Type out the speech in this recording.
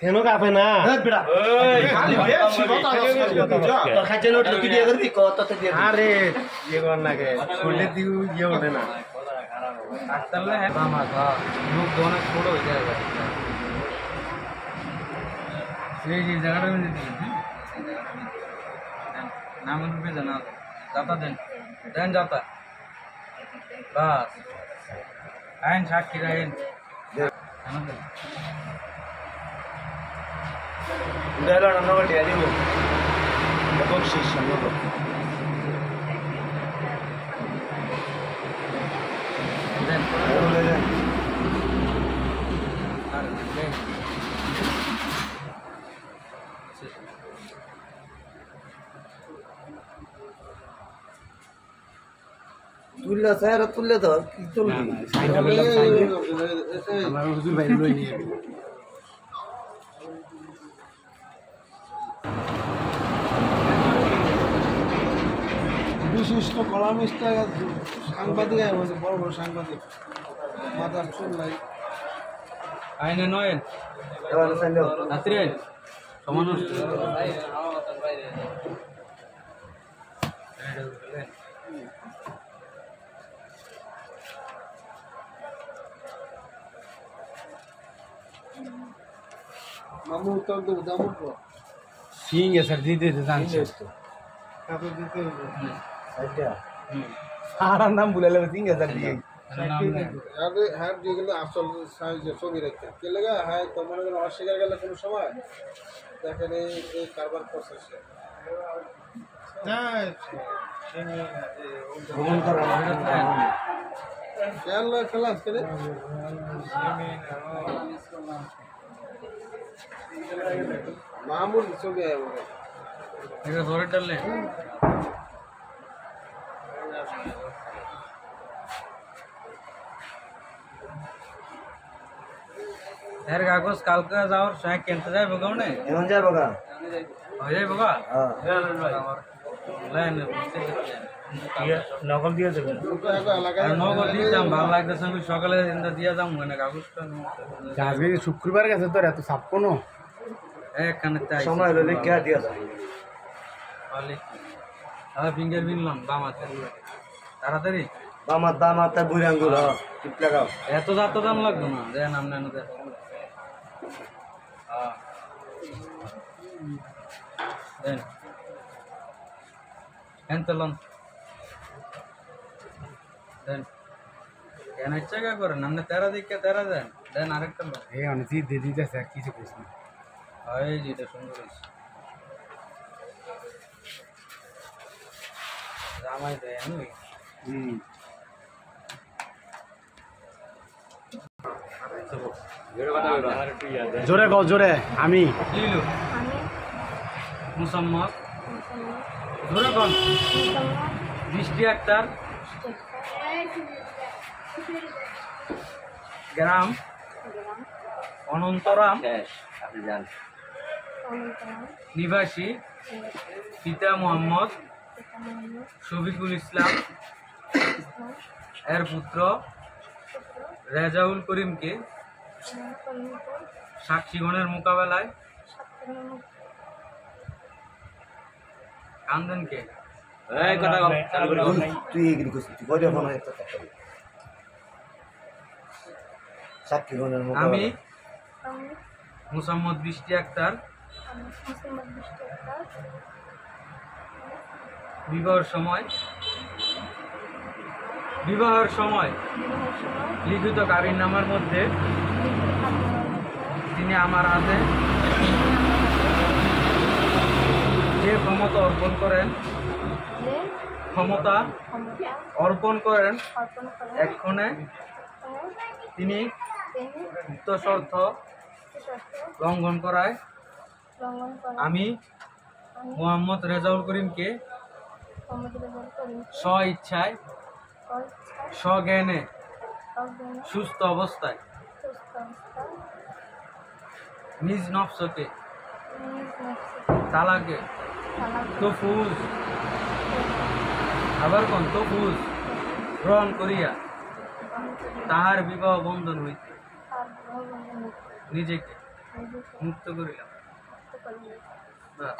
কেন কাঁপে না আরে ইয়ে কর না কে শরীরের দিকে ইয়ে ওঠে না মুখ অনেক ছোট হয়ে যায় এই যে জায়গাটা নাম জানা যাতা দেন দেন যাতা বাস আইন সাক্ষীর আইন তুললে স্যার তুললে তো কি চলবে আমার হুজুর ভাই লই নিয়ে বিশিষ্ট কলামিস্ট সাংবাদিক বড় বড় সাংবাদিক মাথার চুল নাই আইনে নয় রাত্রি সমান মামু উত্তর দেবো দাম সিং এ স্যার দিতে জানছে কাপড় দিতে হবে আর নাম বুলালে সিং এ স্যার দিয়ে আরে হ্যাঁ যেগুলো আসল সাইজে ছবি রাখতে কে লাগা হ্যাঁ তো মনে করেন অস্বীকার গেলে কোনো সময় দেখেন এই কারবার প্রসেসে খেলা খেলা আজকে মামুল ছবি এটা ধরে ডাললে এর কাগজ কালকে যাওয়ার সময় কিনতে যাইব কোনে এখন যাবো গা হয়ে যাইব গা নকল দিয়ে দেবেন নগদ দিতাম ভালো লাগতেছে আমি সকালে দিয়ে যাম মানে কাগজটা আজকে শুক্রবার গেছে তোর এত চাপ কোনো একখানে সময় হলে লিখে দিয়া যায় দাদা ফিঙ্গার বিনলাম বাম হাতে তাড়াতাড়ি বামার দাম আর তার বুড়ি আঙ্গুল টিপ লাগাও এত দাম লাগবে না দেন নাম নেন দেন এনতলন দেন কেন ইচ্ছা কে করেন আপনি তেরা দিকে তেরা দেন দেন আরেকটা লোক এই অনেক দিয়ে দিতে স্যার কিছু কইস না এই যেটা সুন্দর হয়েছে জামাই দেয় আমি জোরে কও জোরে আমি লিলু মুসাম্মদ জোরে কোন বৃষ্টি আক্তার গ্রাম অনন্তরাম নিবাসী পিতা মোহাম্মদ শফিকুল ইসলাম এর পুত্র রেজাউল করিমকে সাক্ষীগণের মোকাবেলায় কান্দনকে তুই এগুলি করছিস তুই বলে মনে একটা কথা সাক্ষী গণের মুখ আমি মুসাম্মদ বৃষ্টি আক্তার বিবাহের সময় লিখিত কাবিননামার মধ্যে তিনি আমার হাতে যে ক্ষমতা অর্পণ করেন এক্ষণে তিনি উক্ত শর্ত লঙ্ঘন করায় আমি মোহাম্মদ রেজাউল করিমকে স্ব ইচ্ছায় স্বজ্ঞানে সুস্থ অবস্থায় নিজ নফসকে তালাকে তফুজ আবার কোন তফুজ গ্রহণ করিয়া তাহার বিবাহ বন্ধন হইতে নিজেকে মুক্ত করিলাম। বাস।